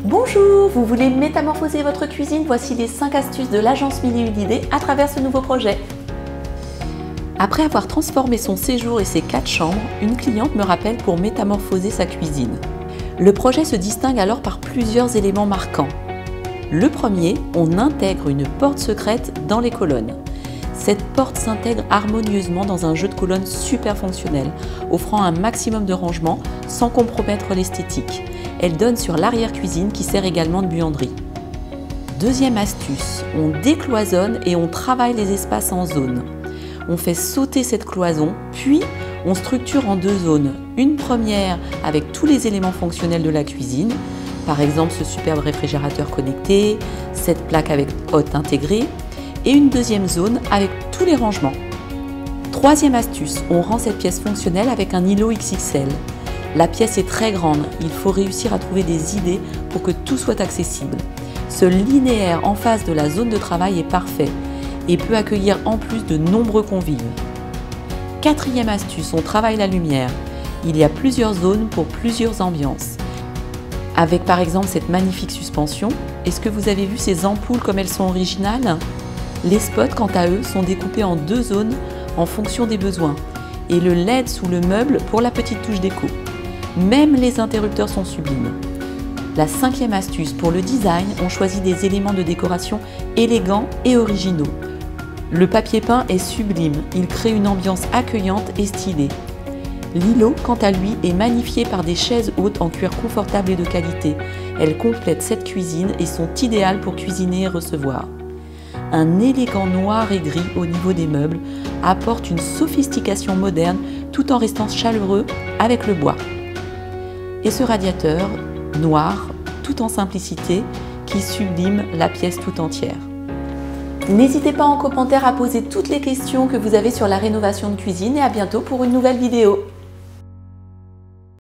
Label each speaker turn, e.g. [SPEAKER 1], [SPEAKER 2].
[SPEAKER 1] Bonjour, vous voulez métamorphoser votre cuisine? Voici les 5 astuces de l'agence 1001 idées à travers ce nouveau projet. Après avoir transformé son séjour et ses 4 chambres, une cliente me rappelle pour métamorphoser sa cuisine. Le projet se distingue alors par plusieurs éléments marquants. Le premier, on intègre une porte secrète dans les colonnes. Cette porte s'intègre harmonieusement dans un jeu de colonnes super fonctionnel, offrant un maximum de rangement sans compromettre l'esthétique. Elle donne sur l'arrière-cuisine qui sert également de buanderie. Deuxième astuce, on décloisonne et on travaille les espaces en zones. On fait sauter cette cloison, puis on structure en 2 zones. Une première avec tous les éléments fonctionnels de la cuisine, par exemple ce superbe réfrigérateur connecté, cette plaque avec hotte intégrée, et une deuxième zone avec tous les rangements. Troisième astuce, on rend cette pièce fonctionnelle avec un îlot XXL. La pièce est très grande, il faut réussir à trouver des idées pour que tout soit accessible. Ce linéaire en face de la zone de travail est parfait et peut accueillir en plus de nombreux convives. Quatrième astuce, on travaille la lumière. Il y a plusieurs zones pour plusieurs ambiances. Avec par exemple cette magnifique suspension, est-ce que vous avez vu ces ampoules comme elles sont originales? Les spots, quant à eux, sont découpés en 2 zones en fonction des besoins et le LED sous le meuble pour la petite touche déco. Même les interrupteurs sont sublimes. La 5e astuce, pour le design, on choisit des éléments de décoration élégants et originaux. Le papier peint est sublime, il crée une ambiance accueillante et stylée. L'îlot, quant à lui, est magnifié par des chaises hautes en cuir confortable et de qualité. Elles complètent cette cuisine et sont idéales pour cuisiner et recevoir. Un élégant noir et gris au niveau des meubles apporte une sophistication moderne tout en restant chaleureux avec le bois. Et ce radiateur noir, tout en simplicité, qui sublime la pièce tout entière. N'hésitez pas en commentaire à poser toutes les questions que vous avez sur la rénovation de cuisine et à bientôt pour une nouvelle vidéo.